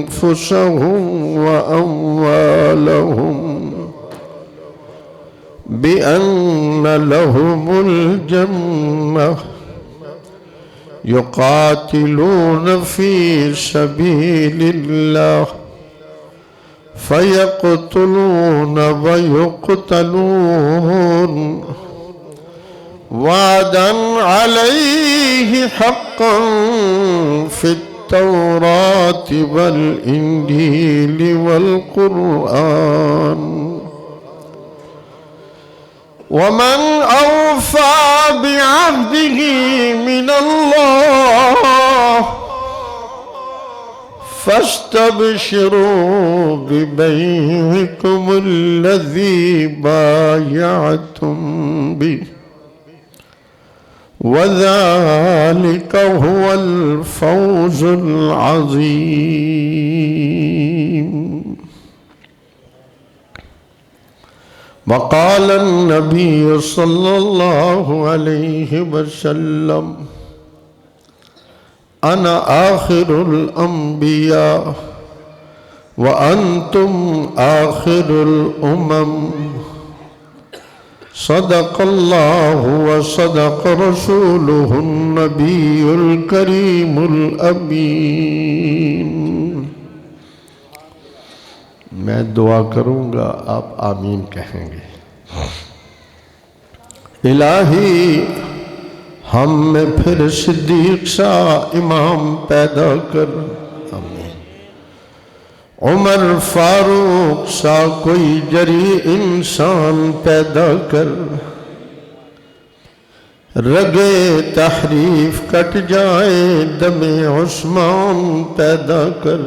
أنفسهم وأموالهم بأن لهم الجنة يقاتلون في سبيل الله فيقتلون ويقتلون وعدا عليه حقا في التوراة والإنجيل والقرآن ومن أوفى بعهده من الله فاستبشروا ببيعكم الذي بايعتم به وذلك هو الفوز العظيم. وقال النبي صلى الله عليه وسلم أنا آخر الأنبياء وأنتم آخر الأمم صدق الله وصدق رسوله النبي الكريم الأمين. میں دعا کروں گا، آپ آمین کہیں گے. الہی ہم میں پھر صدیق سا امام پیدا کر، آمین. عمر فاروق سا کوئی جری انسان پیدا کر، رگے تحریف کٹ جائے دم عثمان پیدا کر،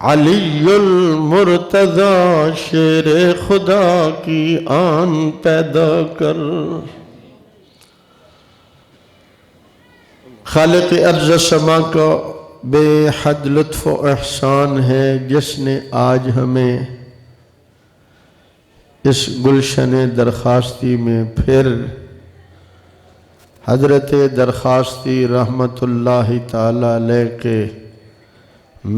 علی المرتضی شیر خدا کی آن پیدا کر. خالق ارض سما کا بے حد لطف و احسان ہے جس نے آج ہمیں اس گلشن درخواستی میں پھر حضرت درخواستی رحمت اللہ تعالی علیہ کے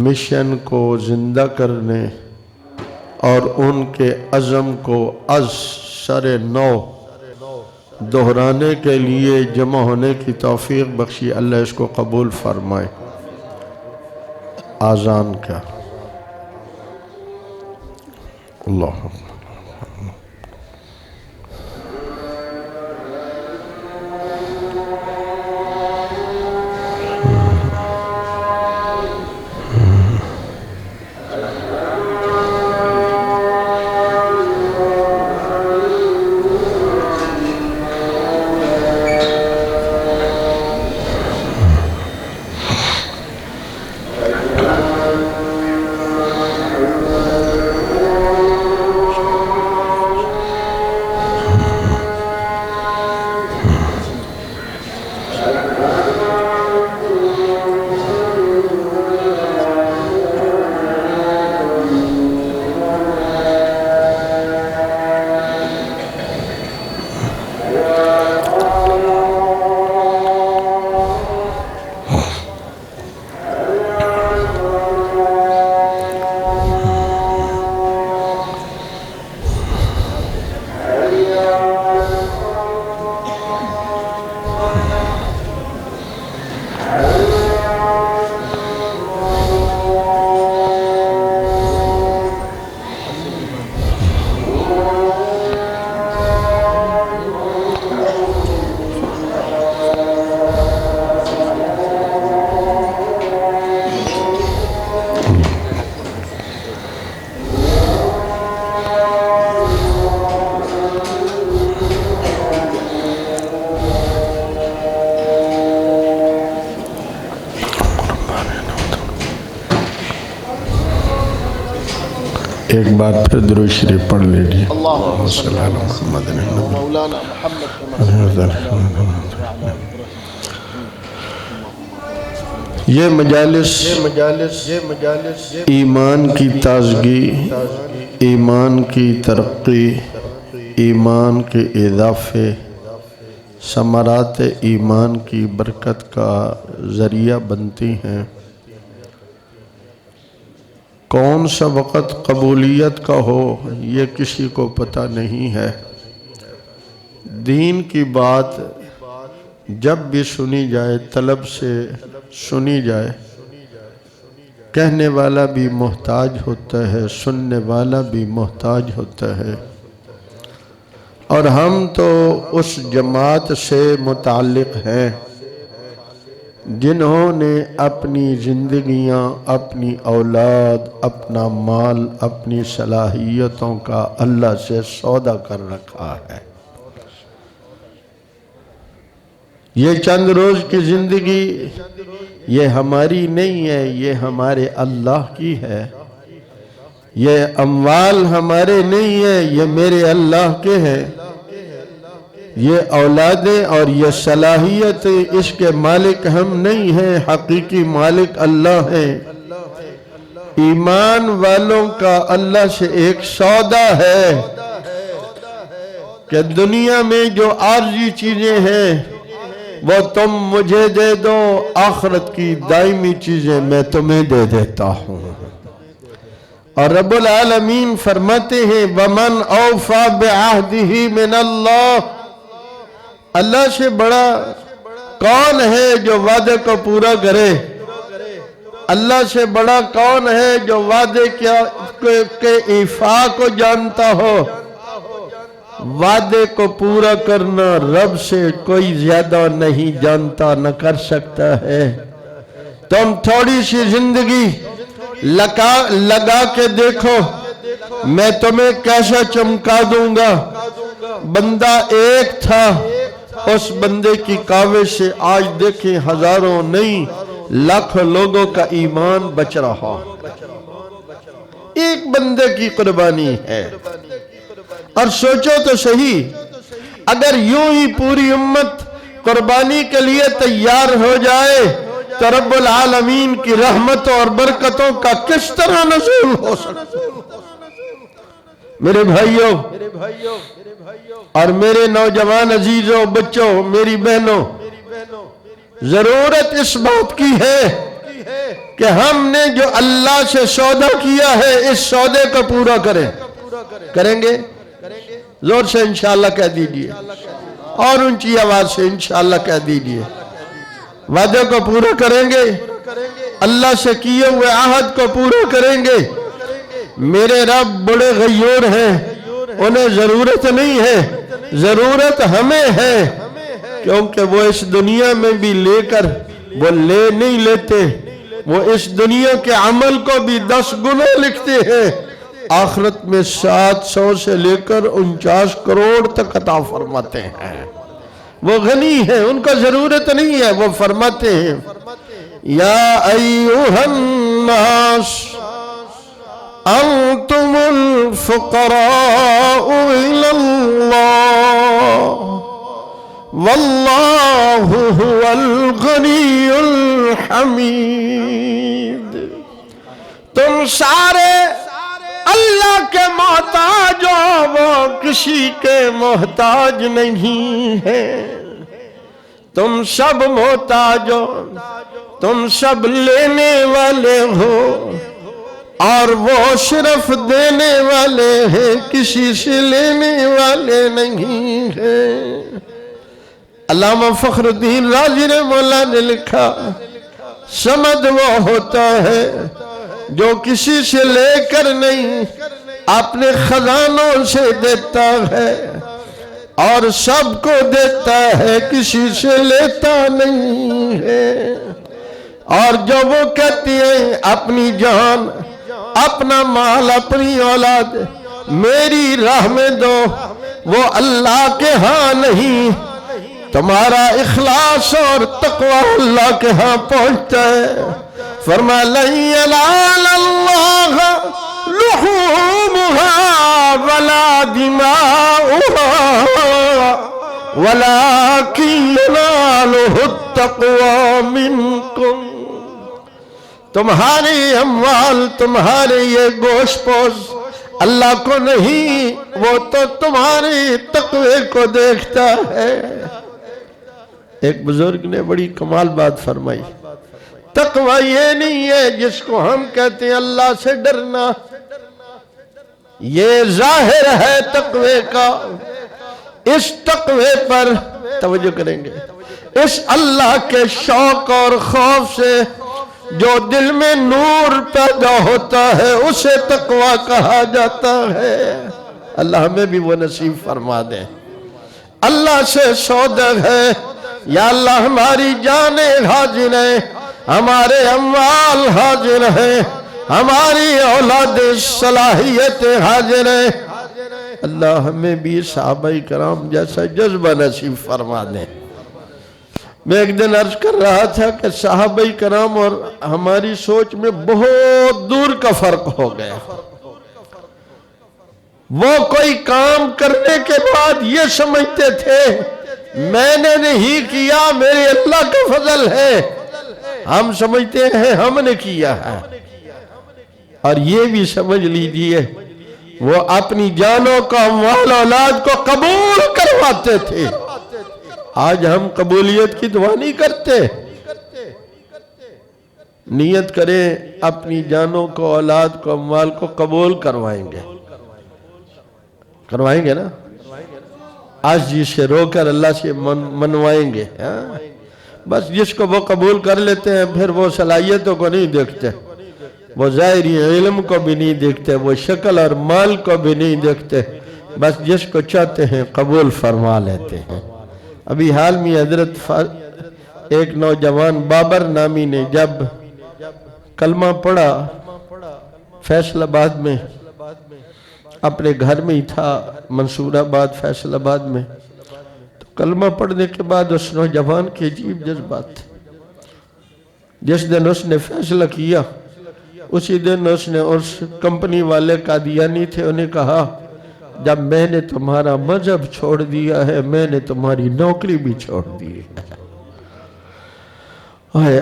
مشن کو زندہ کرنے اور ان کے عزم کو از سر نو دہرانے کے لیے جمع ہونے کی توفیق بخشی. اللہ اس کو قبول فرمائے. آذان کا اللہ ایک بار پھر درود شریف پڑھ لیجیے. اللہم صلی علی محمد مولانا محمد. یہ مجالس ایمان کی تازگی، ایمان کی ترقی، ایمان کے اضافے، ثمرات ایمان کی برکت کا ذریعہ بنتی ہیں. کون سا وقت قبولیت کا ہو یہ کسی کو پتہ نہیں ہے۔ دین کی بات جب بھی سنی جائے طلب سے سنی جائے، کہنے والا بھی محتاج ہوتا ہے، سننے والا بھی محتاج ہوتا ہے، اور ہم تو اس جماعت سے متعلق ہیں جنہوں نے اپنی زندگیاں، اپنی اولاد، اپنا مال، اپنی صلاحیتوں کا اللہ سے سودا کر رکھا ہے۔ یہ چند روز کی زندگی یہ ہماری نہیں ہے، یہ ہمارے اللہ کی ہے۔ یہ اموال ہمارے نہیں ہیں، یہ میرے اللہ کے ہیں۔ یہ اولادیں اور یہ صلاحیتیں اس کے مالک ہم نہیں ہیں، حقیقی مالک اللہ ہیں۔ ایمان والوں کا اللہ سے ایک سودا ہے کہ دنیا میں جو عارضی چیزیں ہیں وہ تم مجھے دے دو، آخرت کی دائمی چیزیں میں تمہیں دے دیتا ہوں۔ اور رب العالمین فرماتے ہیں وَمَنْ أَوْفَى بِعَهْدِهِ مِنَ اللَّهِ، اللہ سے بڑا کون ہے جو وعدے کو پورا کرے؟ اللہ سے بڑا کون ہے جو وعدے کے ایفا کو جانتا ہو؟ وعدے کو پورا کرنا رب سے کوئی زیادہ نہیں جانتا، نہ کر سکتا ہے۔ تم تھوڑی سی زندگی لگا کے دیکھو، میں تمہیں کیسا چمکا دوں گا۔ بندہ ایک تھا، اس بندے کی کاوش سے آج دیکھیں ہزاروں نہیں لاکھوں لوگوں کا ایمان بچ رہا۔ ایک بندے کی قربانی ہے۔ اور سوچو تو صحیح، اگر یوں ہی پوری امت قربانی کے لیے تیار ہو جائے تو رب العالمین کی رحمتوں اور برکتوں کا کس طرح نزول ہو سکتا ہے؟ میرے بھائیوں اور میرے نوجوان عزیزوں، بچوں، میری بہنوں، ضرورت اس بات کی ہے کہ ہم نے جو اللہ سے سودا کیا ہے اس سودے کو پورا کریں گے؟ زور سے انشاءاللہ کہہ دیجئے، اور اونچی آواز سے انشاءاللہ کہہ دیجئے۔ وعدے کو پورا کریں گے، اللہ سے کیے ہوئے عہد کو پورا کریں گے۔ میرے رب بڑے غیور ہیں، انہیں ضرورت نہیں ہے، ضرورت ہمیں ہے، کیونکہ وہ اس دنیا میں بھی لے کر وہ لے نہیں لیتے، وہ اس دنیا کے عمل کو بھی 10 گنا لکھتے ہیں، آخرت میں 700 سے لے کر 49 کروڑ تک عطا فرماتے ہیں۔ وہ غنی ہیں، ان کو ضرورت نہیں ہے۔ وہ فرماتے ہیں یا ایوہ الناس انتم الفقراء الى اللہ واللہ هو الغنی الحمید۔ تم سارے اللہ کے محتاج ہو، وہ کسی کے محتاج نہیں ہیں۔ تم سب محتاج ہو، تم سب لینے والے ہو، اور وہ صرف دینے والے ہیں، کسی سے لینے والے نہیں ہیں۔ علامہ فخر الدین رازی رحمہ اللہ نے لکھا سمد وہ ہوتا ہے جو کسی سے لے کر نہیں، اپنے خزانوں سے دیتا ہے، اور سب کو دیتا ہے، کسی سے لیتا نہیں ہے۔ اور جو وہ کہتی ہیں اپنی جان، اپنا مال، اپنی اولاد میری راہ میں دو، وہ اللہ کے ہاں نہیں۔ تمہارا اخلاص اور تقوی اللہ کے ہاں پہنچتا ہے۔ فرمایا لن ینال اللہ لحومها ولا دماؤها ولكن يناله التقوى منکم۔ تمہاری اموال، تمہارے یہ گوشت پوش اللہ کو نہیں، وہ تو تمہاری تقوی کو دیکھتا ہے۔ ایک بزرگ نے بڑی کمال بات فرمائی، تقوی یہ نہیں ہے جس کو ہم کہتے ہیں اللہ سے ڈرنا، یہ ظاہر ہے تقوی کا۔ اس تقوی پر توجہ کریں گے، اس اللہ کے شوق اور خوف سے جو دل میں نور پیدا ہوتا ہے اسے تقوی کہا جاتا ہے۔ اللہ ہمیں بھی وہ نصیب فرما دے۔ اللہ سے سودا ہے، یا اللہ ہماری جانیں حاضر ہیں، ہمارے اموال حاضر ہیں، ہماری اولاد صلاحیت حاضر ہیں۔ اللہ ہمیں بھی صحابہ کرام جیسا جذبہ نصیب فرما دے۔ میں ایک دن عرض کر رہا تھا کہ صحابہ کرام اور ہماری سوچ میں بہت دور کا فرق ہو گیا۔ وہ کوئی کام کرنے کے بعد یہ سمجھتے تھے میں نے نہیں کیا، میرے اللہ کا فضل ہے۔ ہم سمجھتے ہیں ہم نے کیا ہے۔ اور یہ بھی سمجھ لیجئے وہ اپنی جانوں کو، اموال اولاد کو قبول کرواتے تھے۔ آج ہم قبولیت کی دعا نہیں کرتے۔ نیت کریں اپنی جانوں کو، اولاد کو، اموال کو قبول کروائیں گے، کروائیں گے نا؟ آج جی سے رو کر اللہ سے منوائیں گے۔ بس جس کو وہ قبول کر لیتے ہیں پھر وہ صلاحیتوں کو نہیں دیکھتے، وہ ظاہری علم کو بھی نہیں دیکھتے، وہ شکل اور مال کو بھی نہیں دیکھتے، بس جس کو چاہتے ہیں قبول فرما لیتے ہیں۔ ابھی حال میں حضرت ایک نوجوان بابر نامی نے جب کلمہ پڑھا فیصل آباد میں، اپنے گھر میں ہی تھا منصور آباد فیصل آباد میں، تو کلمہ پڑھنے کے بعد اس نوجوان کے عجیب جذبات تھے۔ جس دن اس نے فیصلہ کیا اسی دن اس نے اس کمپنی والے قادیانی تھے، انہیں کہا جب میں نے تمہارا مذہب چھوڑ دیا ہے میں نے تمہاری نوکری بھی چھوڑ دی ہے۔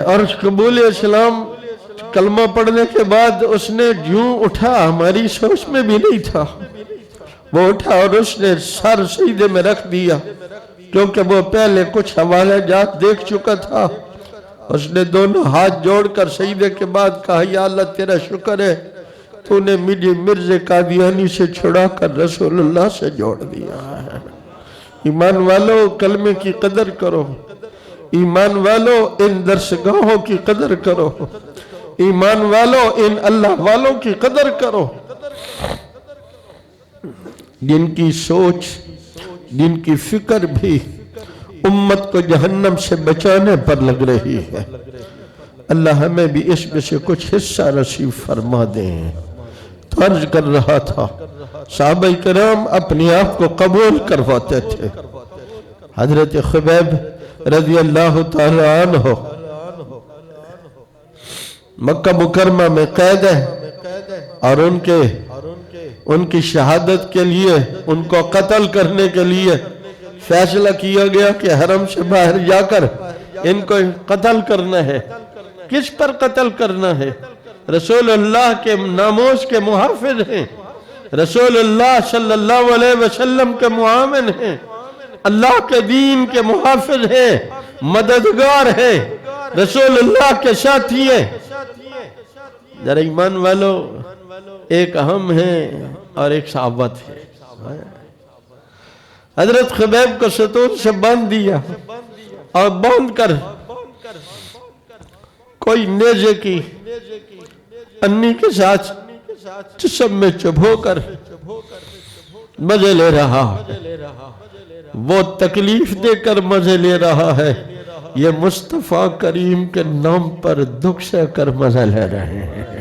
اور قبول اسلام کلمہ پڑھنے کے بعد اس نے جوں اٹھا، ہماری سوچ میں بھی نہیں تھا، وہ اٹھا اور اس نے سر سجدے میں رکھ دیا، کیونکہ وہ پہلے کچھ حوالہ جات دیکھ چکا تھا۔ اس نے دونوں ہاتھ جوڑ کر سجدے کے بعد کہا یا اللہ تیرا شکر ہے تو نے مجھے مرزا قادیانی سے چھڑا کر رسول اللہ سے جوڑ دیا ہے۔ ایمان والو کلمے کی قدر کرو، ایمان والو ان درسگاہوں کی قدر کرو، ایمان والو ان اللہ والوں کی قدر کرو، جن کی سوچ جن کی فکر بھی امت کو جہنم سے بچانے پر لگ رہی ہے۔ اللہ ہمیں بھی اس میں سے کچھ حصہ نصیب فرما دیں۔ تو عرض کر رہا تھا صحابہ کرام اپنے آپ کو قبول کرواتے تھے۔ حضرت خبیب رضی اللہ تعالی عنہ مکہ مکرمہ میں قید ہے اور ان کی شہادت کے لیے، ان کو قتل کرنے کے لیے فیصلہ کیا گیا کہ حرم سے باہر جا کر ان کو قتل کرنا ہے۔ کس پر قتل کرنا ہے؟ رسول اللہ کے ناموس کے محافظ ہیں، رسول اللہ صلی اللہ علیہ وسلم کے معاون ہیں، اللہ کے دین کے محافظ ہیں، مددگار ہیں، رسول اللہ کے ساتھی ہیں۔ ذرا ایمان والو ایک ہم ہیں اور ایک صحابت ہے۔ حضرت خبیب کو ستون سے باندھ دیا اور باندھ کر کوئی نیزے کی انی کے ساتھ جسم میں چبھو کر مزے لے رہا، وہ تکلیف دے کر مزے لے رہا ہے، یہ مصطفیٰ کریم کے نام پر دکھ سے کر مزہ لے رہے ہیں۔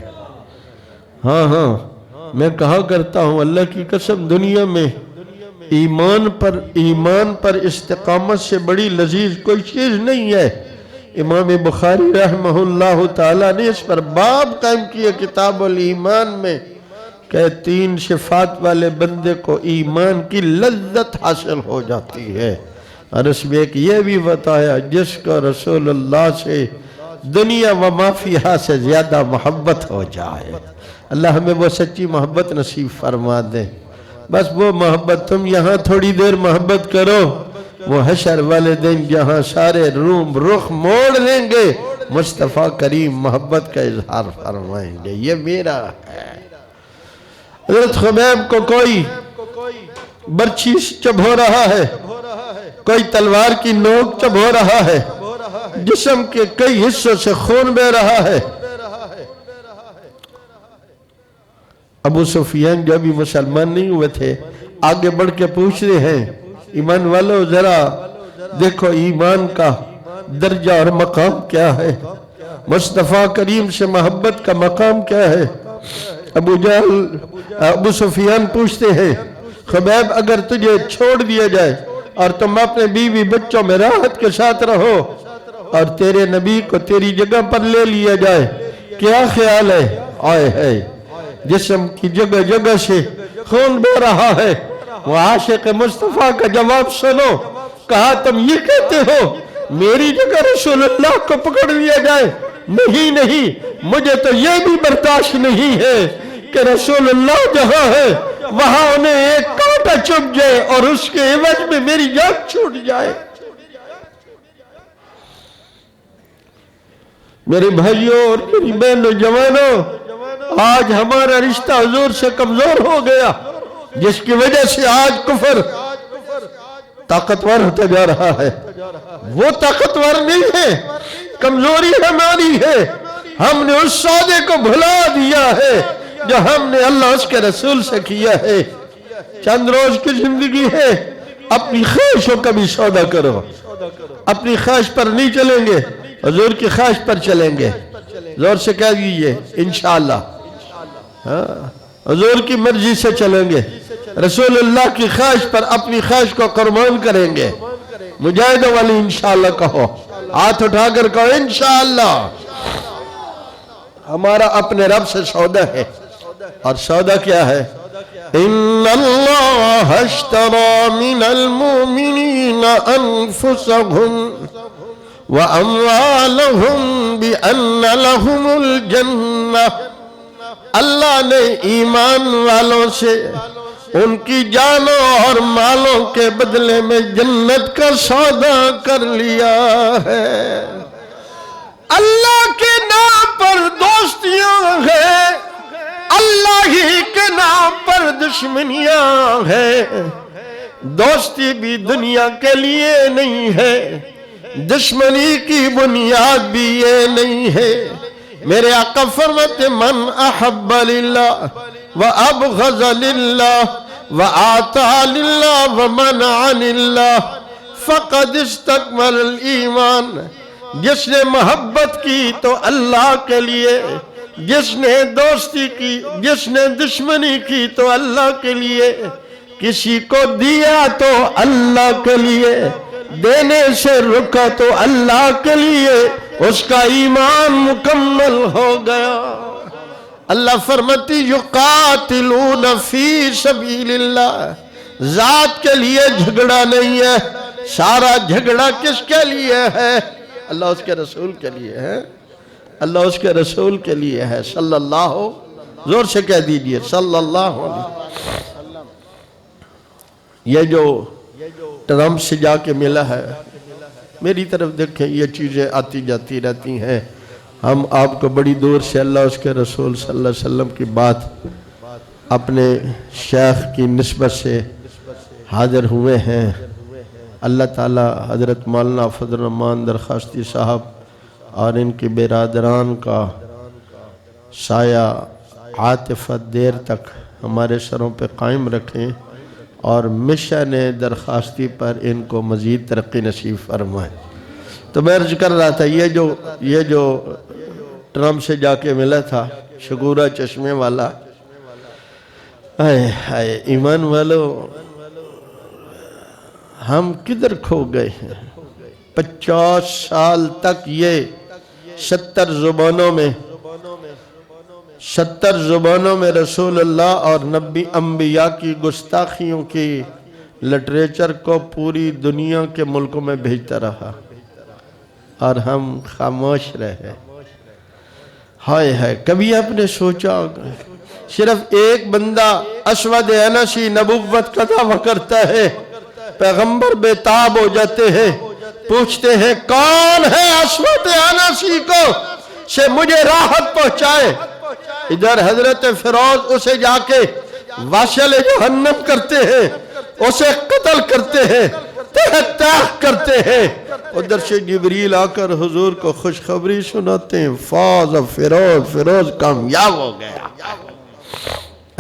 ہاں میں کہا کرتا ہوں اللہ کی قسم دنیا میں ایمان پر استقامت سے بڑی لذیذ کوئی چیز نہیں ہے۔ امام بخاری رحمہ اللہ تعالیٰ نے اس پر باب قائم کیا کتاب الایمان میں کہ 3 صفات والے بندے کو ایمان کی لذت حاصل ہو جاتی ہے، اور اس میں ایک یہ بھی بتایا جس کو رسول اللہ سے دنیا و مافیہ سے زیادہ محبت ہو جائے۔ اللہ ہمیں وہ سچی محبت نصیب فرما دے۔ بس وہ محبت تم یہاں تھوڑی دیر محبت کرو، وہ حشر والے دن جہاں سارے روم رخ موڑ لیں گے مصطفیٰ کریم محبت کا اظہار فرمائیں گے، یہ میرا ہے۔ حضرت خبیب کو کوئی برچھی چبھ ہو رہا ہے، کوئی تلوار کی نوک چبھ ہو رہا ہے، جسم کے کئی حصوں سے خون بہ رہا ہے۔ ابو سفیان جو ابھی مسلمان نہیں ہوئے تھے آگے بڑھ کے پوچھ رہے ہیں، ایمان والو ذرا دیکھو ایمان کا درجہ اور مقام کیا ہے، مصطفیٰ کریم سے محبت کا مقام کیا ہے۔ ابو سفیان پوچھتے ہیں، خبیب اگر تجھے چھوڑ دیا جائے اور تم اپنے بیوی بچوں میں راحت کے ساتھ رہو اور تیرے نبی کو تیری جگہ پر لے لیا جائے، کیا خیال ہے؟ آئے ہے جسم کی جگہ جگہ سے خون بہ رہا ہے۔ وہ عاشق مصطفیٰ کا جواب سنو، کہا تم یہ کہتے ہو میری جگہ رسول اللہ کو پکڑ لیا جائے؟ نہیں نہیں، مجھے تو یہ بھی برداشت نہیں ہے کہ رسول اللہ جہاں ہے وہاں انہیں ایک کانٹا چبھ جائے اور اس کے عوض میں میری جان چھوٹ جائے۔ میرے بھائیوں اور میری بہنوں جوانوں، آج ہمارا رشتہ حضور سے کمزور ہو گیا، جس کی وجہ سے آج کفر طاقتور ہوتا جا رہا ہے۔ وہ طاقتور نہیں ہے، کمزوری ہماری ہے، ہم نے اس سودے کو بھلا دیا ہے جو ہم نے اللہ اس کے رسول سے کیا ہے۔ چند روز کی زندگی ہے، اپنی خواہشوں کا بھی سودا کرو، اپنی خواہش پر نہیں چلیں گے، حضور کی خواہش پر چلیں گے۔ زور سے کہہ دیجئے انشاءاللہ، حضور کی مرضی سے چلیں گے، رسول اللہ کی خواہش پر اپنی خواہش کو قربان کریں گے۔ مجاہدوں والی انشاءاللہ کہو، ہاتھ اٹھا کر کہو انشاءاللہ۔ ہمارا اپنے رب سے سودا ہے، اور سودا کیا ہے؟ ان اللہ اشتری من المؤمنین انفسهم واموالهم بان لهم الجنہ، اللہ نے ایمان والوں سے ان کی جانوں اور مالوں کے بدلے میں جنت کا سودا کر لیا ہے۔ اللہ کے نام پر دوستیاں ہیں، اللہ ہی کے نام پر دشمنیاں ہیں۔ دوستی بھی دنیا کے لیے نہیں ہے، دشمنی کی بنیاد بھی یہ نہیں ہے۔ میرے آقا فرماتے من احب للہ وابغض للہ وآتا للہ ومنع للہ فقد استکمل الایمان، جس نے محبت کی تو اللہ کے لیے، جس نے دوستی کی، جس نے دشمنی کی تو اللہ کے لیے، کسی کو دیا تو اللہ کے لیے، دینے سے رکا تو اللہ کے لیے، اس کا ایمان مکمل ہو گیا۔ اللہ فرماتی یقاتلون فی سبیل اللہ، ذات کے لیے جھگڑا نہیں ہے، سارا جھگڑا کس کے لیے ہے؟ اللہ اس کے رسول کے لیے ہے، اللہ اس کے رسول کے لیے ہے، صلی اللہ، زور سے کہہ دیجئے صلی اللہ علیہ وسلم۔ یہ جو ٹرمپ سے جا کے ملا ہے، میری طرف دیکھیں، یہ چیزیں آتی جاتی رہتی ہیں، ہم آپ کو بڑی دور سے اللہ اس کے رسول صلی اللہ علیہ وسلم کی بات اپنے شیخ کی نسبت سے حاضر ہوئے ہیں۔ اللہ تعالی حضرت مولانا فضل الرحمان درخواستی صاحب اور ان کی برادران کا سایہ عاطفت دیر تک ہمارے سروں پہ قائم رکھیں اور مشن درخواستی پر ان کو مزید ترقی نصیب فرمائیں۔ تو میں عرض کر رہا تھا، یہ جو ٹرمپ سے جا کے ملا تھا، شگورہ چشمے والا، ایمان والو ہم کدھر کھو گئے ہیں؟ 50 سال تک یہ 70 زبانوں میں رسول اللہ اور نبی انبیاء کی گستاخیوں کی لٹریچر کو پوری دنیا کے ملکوں میں بھیجتا رہا اور ہم خاموش رہے۔ ہائے ہائے، کبھی آپ نے سوچا صرف ایک بندہ اسود عنسی نبوت کا دعویٰ کرتا ہے، پیغمبر بے تاب ہو جاتے ہیں، پوچھتے ہیں کون ہے اسود عنسی کو سے مجھے راحت پہنچائے. ادھر حضرت فیروز اسے جا کے واصل جہنم کرتے ہیں، اسے قتل کرتے ہیں، تحت کرتے ہیں. ادھر سے جبریل آ کر حضور کو خوشخبری سناتے ہیں فوز فیروز، فیروز کامیاب ہو گیا.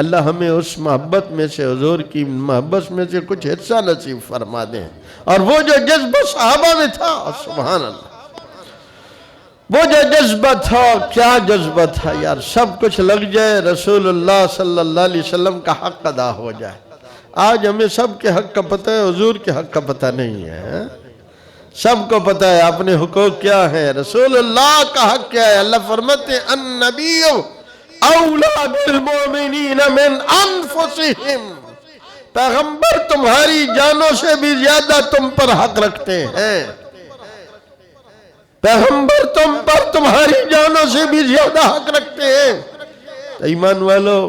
اللہ ہمیں اس محبت میں سے، حضور کی محبت میں سے کچھ حصہ نصیب فرما دیں. اور وہ جو جذبہ صحابہ میں تھا، سبحان اللہ، وہ جو جذبہ تھا، کیا جذبہ تھا یار. سب کچھ لگ جائے رسول اللہ صلی اللہ علیہ وسلم کا حق ادا ہو جائے. آج ہمیں سب کے حق کا پتہ ہے، حضور کے حق کا پتہ نہیں ہے. سب کو پتہ ہے اپنے حقوق کیا ہیں، رسول اللہ کا حق کیا ہے. اللہ فرماتے ہیں النبی اولا بالمؤمنین من انفسہم، پیغمبر تمہاری جانوں سے بھی زیادہ تم پر حق رکھتے ہیں. پیغمبر تم پر تمہاری جانوں سے بھی زیادہ حق رکھتے ہیں. ایمان والو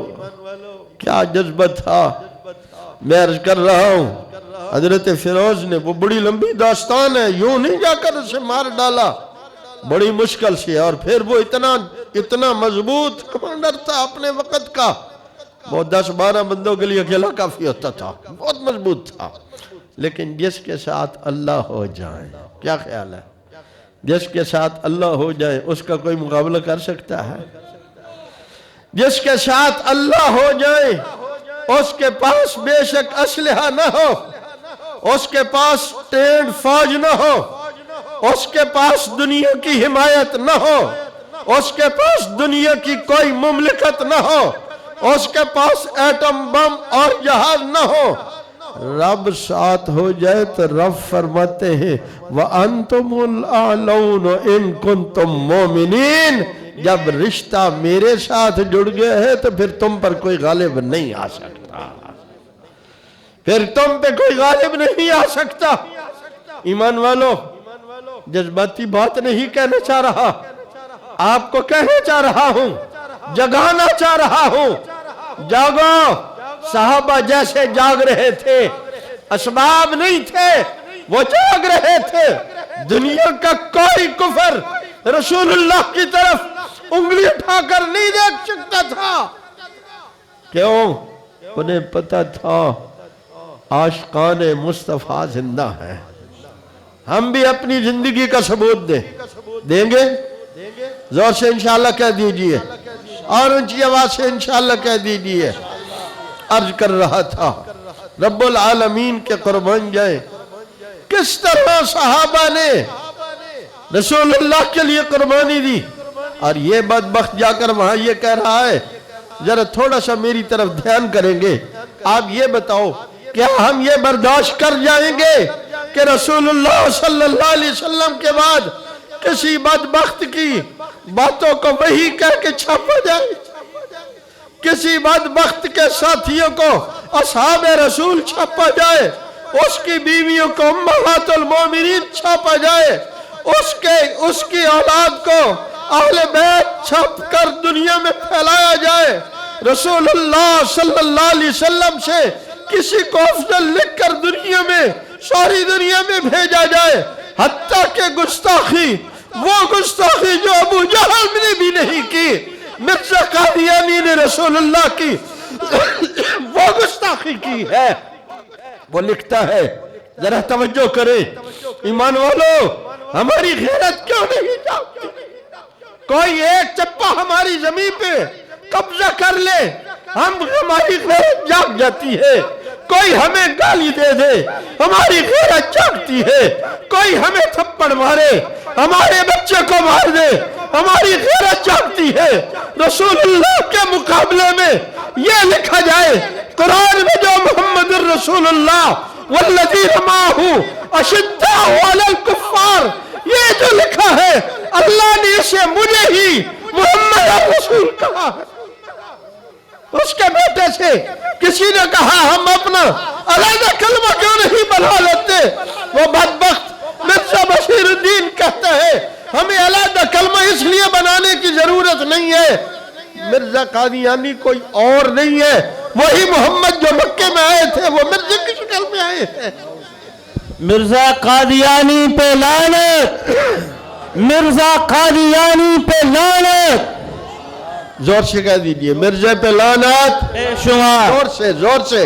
کیا جذبہ تھا. میں عرض کر رہا ہوں حضرت فیروز نے، وہ بڑی لمبی داستان ہے، یوں نہیں جا کر اسے مار ڈالا، بڑی مشکل سے. اور پھر وہ اتنا مضبوط کمانڈر تھا اپنے وقت کا، وہ 10-12 بندوں کے لیے اکیلا کافی ہوتا تھا، بہت مضبوط تھا. لیکن جس کے ساتھ اللہ ہو جائے، کیا خیال ہے، جس کے ساتھ اللہ ہو جائے اس کا کوئی مقابلہ کر سکتا ہے؟ جس کے ساتھ اللہ ہو جائے اس کے پاس بے شک اسلحہ نہ ہو، اس کے پاس ٹینڈ فوج نہ ہو، اس کے پاس دنیا کی حمایت نہ ہو، اس کے پاس دنیا کی کوئی مملکت نہ ہو، اس کے پاس ایٹم بم اور جہاز نہ ہو، رب ساتھ ہو جائے تو رب فرماتے ہیں وَأَنْتُمُ الْأَعْلَوْنَ إِن كُنْتُم مُؤْمِنِينَ. جب رشتہ میرے ساتھ جڑ گیا ہے تو پھر تم پر کوئی غالب نہیں آ سکتا، پھر تم پہ کوئی غالب نہیں آ سکتا. ایمان والو جذباتی بات نہیں کہنا چاہ رہا، آپ کو کہنا چاہ رہا ہوں، جگانا چاہ رہا ہوں. جاگو، صحابہ جیسے جاگ رہے تھے، اسباب نہیں تھے، وہ جاگ رہے تھے. دنیا کا کوئی کفر رسول اللہ کی طرف انگلی اٹھا کر نہیں دیکھ سکتا تھا. کیوں؟ انہیں پتا تھا عاشقان مصطفیٰ زندہ ہیں. ہم بھی اپنی زندگی کا ثبوت دیں گے. زور سے انشاءاللہ کہہ دیجئے، اور اونچی آواز سے انشاءاللہ کہہ دیجئے. عرض کر رہا تھا رب العالمین کے قربان جائیں، کس طرح صحابہ نے رسول اللہ کے لیے قربانی دی. اور یہ بدبخت جا کر وہاں یہ کہہ رہا ہے، ذرا تھوڑا سا میری طرف دھیان کریں گے. آپ یہ بتاؤ کیا ہم یہ برداشت کر جائیں گے کہ رسول اللہ صلی اللہ علیہ وسلم کے بعد کسی بدبخت کی باتوں کو وہی کہہ کے چھاپا جائے، کسی بدبخت کے ساتھیوں کو اصحاب رسول چھاپا جائے، اس کی بیویوں کو امہات المومنین چھاپا جائے، اس کی اولاد کو اہل بیت چھاپ کر دنیا میں پھیلایا جائے، رسول اللہ صلی اللہ علیہ وسلم سے کسی کو افضل لکھ کر دنیا میں ساری دنیا میں بھیجا جائے، حتیٰ کہ گستاخی، وہ گستاخی جو ابو جہل نے بھی نہیں کی، مرزا قادیانی نے رسول اللہ کی وہ گستاخی کی ہے. وہ لکھتا ہے، ذرا توجہ کریں ایمان والو، ہماری غیرت کیوں نہیں جاگتی؟ کوئی ایک چپا ہماری زمین پہ قبضہ کر لے، ہماری غیرت جاگ جاتی ہے. کوئی ہمیں گالی دے دے، ہماری غیرت جاگتی ہے. کوئی ہمیں تھپڑ مارے، ہمارے بچے کو مار دے، ہماری غیرت جاگتی ہے. رسول اللہ کے مقابلے میں یہ لکھا جائے قرآن میں جو محمد الرسول اللہ والذین معہ اشداء علی الکفار، یہ جو لکھا ہے اللہ نے اسے مجھے ہی محمد الرسول کہا ہے. اس کے بیٹے سے کسی نے کہا ہم اپنا علیحدہ کلمہ کیوں نہیں بنا لیتے؟ وہ بدبخت مرزا بشیر الدین کہتا ہے ہمیں علیحدہ کلمہ اس لیے بنانے کی ضرورت نہیں ہے. مرزا قادیانی کوئی اور نہیں ہے، وہی محمد جو مکے میں آئے تھے، وہ مرزا کی شکل میں آئے ہیں. مرزا قادیانی پہ لعنت، مرزا قادیانی پہ لعنت، زور سے کہہ دیجئے مرزا پہ لعنت بے شمار، زور سے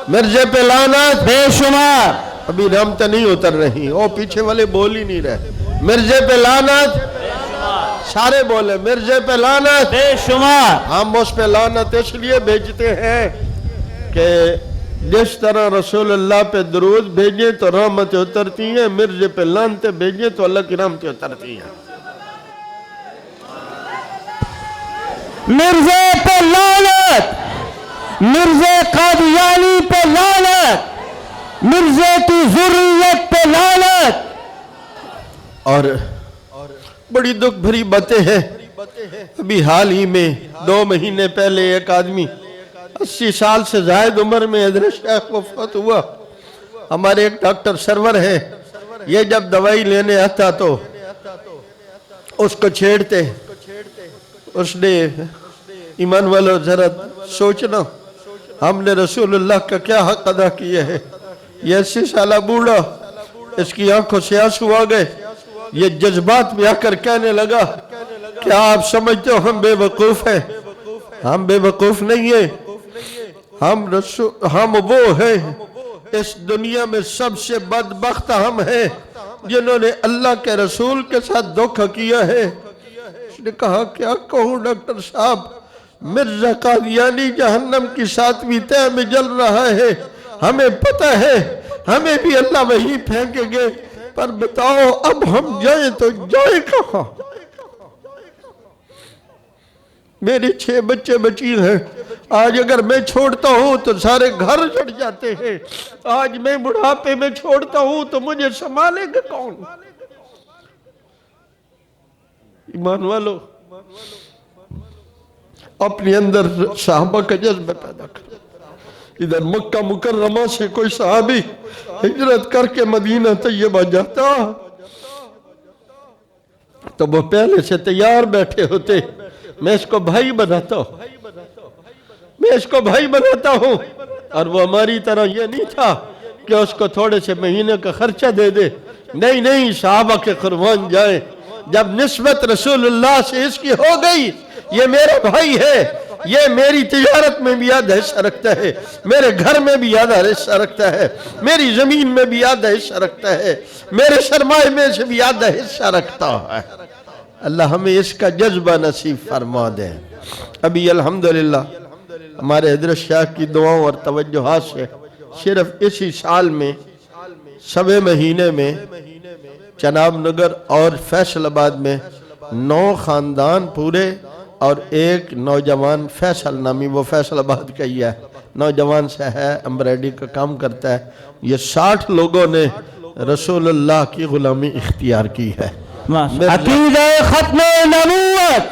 مرزا پہ لعنت بے شمار، ابھی رحمتیں نہیں اتر رہی، وہ پیچھے والے بول ہی نہیں رہے۔ مرزا پہ لعنت، سارے بولے مرزا پہ لعنت، بے شمار۔ ہم اس پہ لعنت اس لیے بھیجتے ہیں کہ جس طرح رسول اللہ پہ درود بھیجیں تو رحمتیں اترتی ہیں، مرزا پہ لعنتیں بھیجیں تو اللہ کی رحمتیں اترتی ہیں۔ مرزا پہ لعنت، مرزا قادیانی پہ لعنت، مرزا کی ذریت پہ لعنت۔ اور بڑی دکھ بھری باتیں ہیں۔ ابھی حال ہی میں 2 مہینے پہلے ایک آدمی 80 سال سے زائد عمر میں حضرت شیخ وفات ہوا۔ ہمارے ایک ڈاکٹر سرور ہے، یہ جب دوائی لینے آتا تو اس کو چھیڑتے۔ اس نے ایمان والو ذرا سوچنا، ہم نے رسول اللہ کا کیا حق ادا کیا ہے؟ یہ 80 سالہ بوڑھا، اس کی آنکھوں سے آنسو آ گئے، یہ جذبات میں آ کر کہنے لگا کیا آپ سمجھتے ہو ہم بے وقوف ہیں؟ ہم بے وقوف نہیں ہیں، ہم وہ ہیں اس دنیا میں سب سے بدبخت ہم ہیں جنہوں نے اللہ کے رسول کے ساتھ دھوکہ کیا ہے۔ اس نے کہا کیا کہوں ڈاکٹر صاحب، مرزا قادیانی جہنم کی 7ویں تہہ میں جل رہا ہے، ہمیں پتہ ہے، ہمیں بھی اللہ وہی پھینکیں گے، پر بتاؤ اب ہم جائیں تو جائیں کہاں؟ میری 6 بچے بچی ہیں، آج اگر میں چھوڑتا ہوں تو سارے گھر چڑ جاتے ہیں، آج میں بڑھاپے میں چھوڑتا ہوں تو مجھے سنبھالے گا کون؟ ایمان والو اپنے اندر صحابہ کا جذبہ پیدا کر۔ ادھر مکہ مکرمہ سے کوئی صحابی ہجرت کر کے مدینہ طیبہ جاتا تو وہ پہلے سے تیار بیٹھے ہوتے، میں اس کو بھائی بناتا ہوں، میں اس کو بھائی بناتا ہوں، اور وہ ہماری طرح یہ نہیں تھا کہ اس کو تھوڑے سے مہینے کا خرچہ دے دے، نہیں صحابہ کے قربان جائیں۔ جب نسبت رسول اللہ سے اس کی ہو گئی، یہ میرا بھائی ہے، یہ میری تجارت میں بھی آدھا حصہ رکھتا ہے، میرے گھر میں بھی آدھا حصہ رکھتا ہے، میری زمین میں بھی آدھا حصہ رکھتا ہے، میرے سرمائے میں سے بھی آدھا حصہ رکھتا ہے۔ اللہ ہمیں اس کا جذبہ نصیب فرما دے۔ ابھی الحمدللہ ہمارے حضرت شیخ کی دعاؤں اور توجہات سے صرف اسی سال میں 7 مہینے میں چناب نگر اور فیصل آباد میں 9 خاندان پورے اور ایک نوجوان فیصل نامی، وہ فیصل آباد کا ہی ہے، نوجوان سے ہے، امبرائڈری کا کام کرتا ہے، یہ 60 لوگوں نے رسول اللہ کی غلامی اختیار کی ہے۔ عقیدہ ختم نبوت،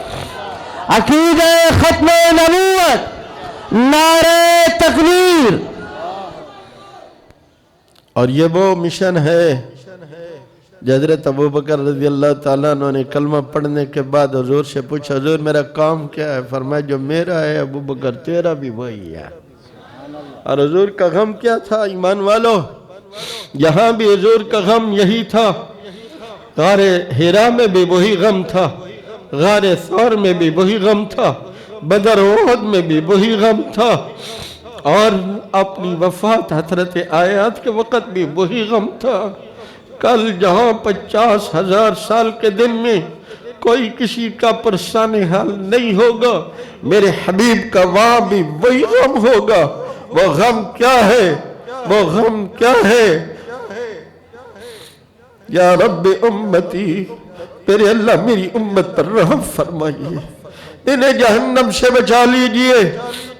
عقیدہ ختم نبوت، نعرہ تکبیر۔ اور یہ وہ مشن ہے حضرت ابوبکر رضی اللہ تعالیٰ عنہ نے کلمہ پڑھنے کے بعد حضور سے پوچھا حضور میرا کام کیا ہے؟ فرمایا جو میرا ہے ابوبکر تیرا بھی وہی ہے۔ اور حضور کا غم کیا تھا ایمان والو؟ یہاں بھی حضور کا غم یہی تھا، غار حرا میں بھی وہی غم تھا، غار ثور میں بھی وہی غم تھا، بدر احد میں بھی وہی غم تھا، اور اپنی وفات حضرت آیات کے وقت بھی وہی غم تھا۔ کل جہاں 50,000 سال کے دن میں کوئی کسی کا پرسان حال نہیں ہوگا، میرے حبیب کا وہاں بھی وہی غم ہوگا۔ وہ غم کیا ہے؟ وہ غم کیا ہے؟ یا رب امتی، میرے اللہ میری امت پر رحم فرمائیے، انہیں جہنم سے بچا لیجئے،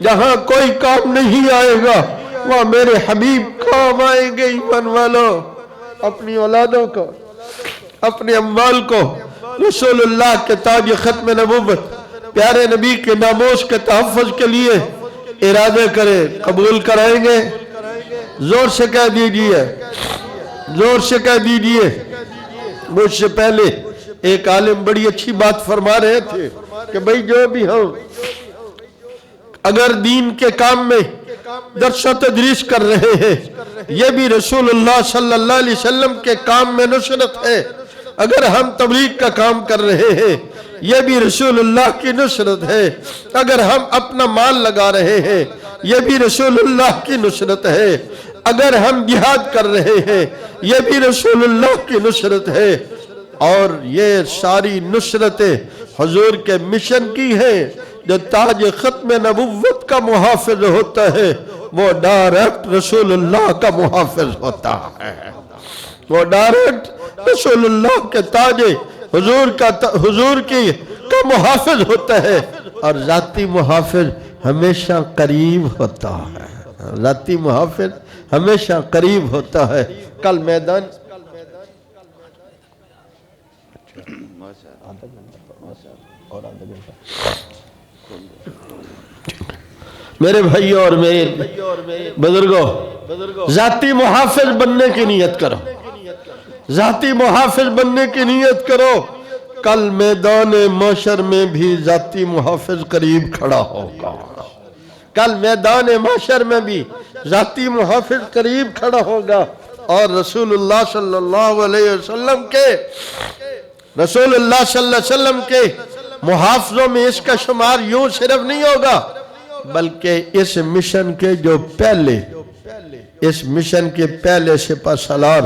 جہاں کوئی کام نہیں آئے گا وہاں میرے حبیب کام آئیں گے۔ ایمان والو اپنی اولادوں کو، اپنے اموال کو رسول اللہ کے تاج ختم نبوت، پیارے نبی کے ناموس کے تحفظ کے لیے ارادے کرے، قبول کرائیں گے؟ زور سے کہہ دیجئے، زور سے کہہ دیجئے۔ مجھ سے پہلے ایک عالم بڑی اچھی بات فرما رہے تھے کہ بھئی جو بھی ہو، اگر دین کے کام میں درس و تدریس کر رہے ہیں، یہ بھی رسول اللہ صلی اللہ علیہ وسلم کے کام میں نصرت ہے۔ اگر ہم تبلیغ کا کام کر رہے ہیں یہ بھی رسول اللہ کی نصرت ہے۔ اگر ہم اپنا مال لگا رہے ہیں یہ بھی رسول اللہ کی نصرت ہے۔ اگر ہم جہاد کر رہے ہیں یہ بھی رسول اللہ کی نصرت ہے۔ اور یہ ساری نصرتیں حضور کے مشن کی ہیں۔ جو تاج ختم نبوت کا محافظ ہوتا ہے وہ ڈائریکٹ رسول اللہ کا محافظ ہوتا ہے۔ وہ ڈائریکٹ رسول اللہ کے تاج حضور کی کا محافظ ہوتا ہے۔ اور ذاتی محافظ ہمیشہ قریب ہوتا ہے۔ ذاتی محافظ ہمیشہ قریب ہوتا ہے۔ کل میدان میرے بھائیوں اور میرے بزرگوں، ذاتی محافظ بننے کی نیت کرو۔ ذاتی محافظ بننے کی نیت کرو۔ کل میدان محشر میں بھی ذاتی محافظ قریب کھڑا ہوگا۔ کل میدان محشر میں بھی ذاتی محافظ قریب کھڑا ہوگا۔ اور رسول اللہ صلی اللہ علیہ وسلم کے محافظوں میں اس کا شمار یوں صرف نہیں ہوگا بلکہ اس مشن کے جو اس مشن کے پہلے سپہ سالار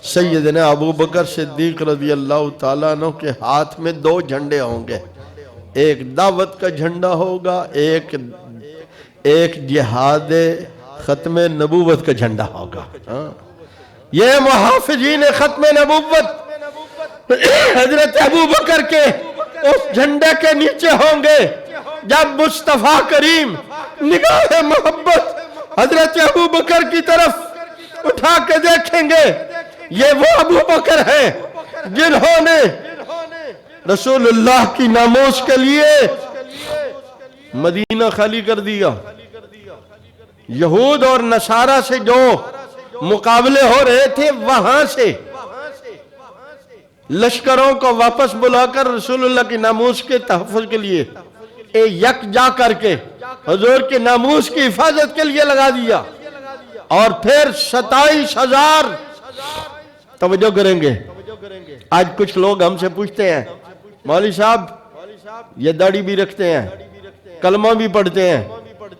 سیدنا ابو بکر صدیق رضی اللہ تعالیٰ عنہ کے ہاتھ میں 2 جھنڈے ہوں گے۔ ایک دعوت کا جھنڈا ہوگا، ایک جہاد ختم نبوت کا جھنڈا ہوگا۔ یہ محافظین ختم نبوت حضرت ابو بکر کے اس جھنڈے کے نیچے ہوں گے۔ جب مصطفیٰ کریم نگاہ محبت حضرت ابو بکر کی طرف اٹھا کے دیکھیں گے، یہ وہ ابو بکر ہیں جنہوں نے رسول اللہ کی ناموس کے لیے مدینہ خالی کر دیا۔ یہود اور نصارہ سے جو مقابلے ہو رہے تھے وہاں سے لشکروں کو واپس بلا کر رسول اللہ کی ناموس کے تحفظ کے لیے یک جا کر کے حضور کے ناموس کی حفاظت کے لیے لگا دیا۔ اور پھر 27,000 توجہ کریں گے۔ آج کچھ لوگ ہم سے پوچھتے ہیں مولوی صاحب یہ داڑھی بھی رکھتے ہیں، کلمہ بھی پڑھتے ہیں،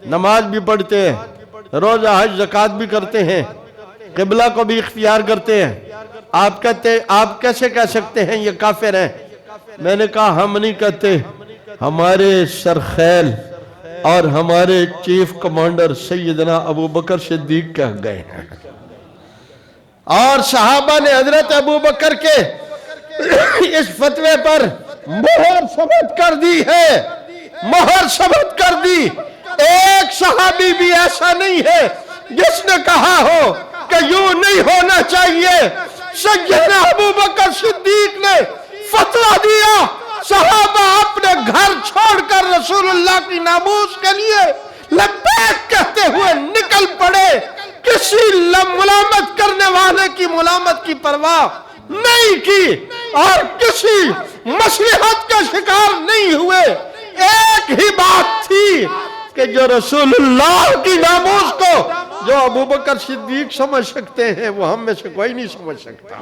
نماز بھی پڑھتے ہیں، روزہ حج زکوٰۃ بھی کرتے ہیں، قبلہ کو بھی اختیار کرتے ہیں، آپ کیسے کہہ سکتے ہیں یہ کافر ہیں؟ میں نے کہا ہم نہیں کہتے، ہمارے سرخیل اور ہمارے چیف کمانڈر سیدنا ابو بکر صدیق کہہ گئے ہیں۔ اور صحابہ نے حضرت ابو بکر کے اس فتوے پر مہر ثبت کر دی ہے، مہر ثبت کر دی۔ ایک صحابی بھی ایسا نہیں ہے جس نے کہا ہو کہ یوں نہیں ہونا چاہیے۔ سیدنا ابو بکر صدیق نے فتویٰ دیا، صحابہ اپنے گھر چھوڑ کر رسول اللہ کی ناموس کے لیے لبیک کہتے ہوئے نکل پڑے۔ کسی ملامت کرنے والے کی ملامت کی پرواہ نہیں کی اور کسی مصلحت کا شکار نہیں ہوئے۔ ایک ہی بات تھی کہ جو رسول اللہ کی ناموس کو جو ابو بکر صدیق سمجھ سکتے ہیں وہ ہم میں سے کوئی نہیں سمجھ سکتا۔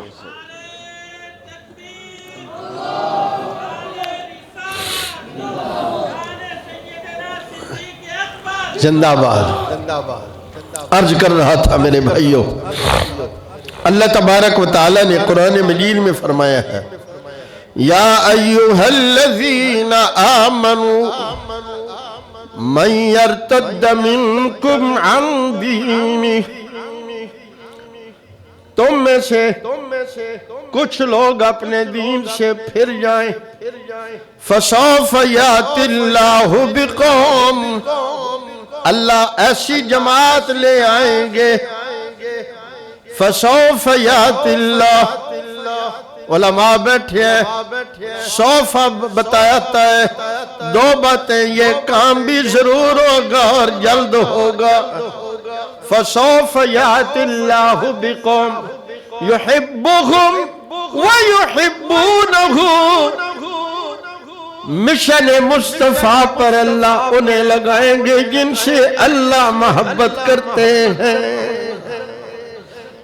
زندہ باد۔ عرض کر رہا تھا میرے بھائیوں، اللہ تبارک و تعالی نے قرآن مجید میں فرمایا ہے یا ایہا الذین آمنوا من یرتد منکم عن دینہ، تم میں سے کچھ لوگ اپنے دین سے پھر جائیں، فسوف یأتی اللہ بقوم، اللہ ایسی جماعت لے آئیں گے، فسوف یأتی اللہ، علماء بیٹھے ہیں، سوف بتاتا ہے 2 باتیں، یہ کام بھی ضرور ہوگا اور جلد ہوگا۔ فسوف یأتی اللہ بقوم یحبہم ویحبونہ، مشن مصطفیٰ پر اللہ انہیں لگائیں گے جن سے اللہ محبت کرتے ہیں۔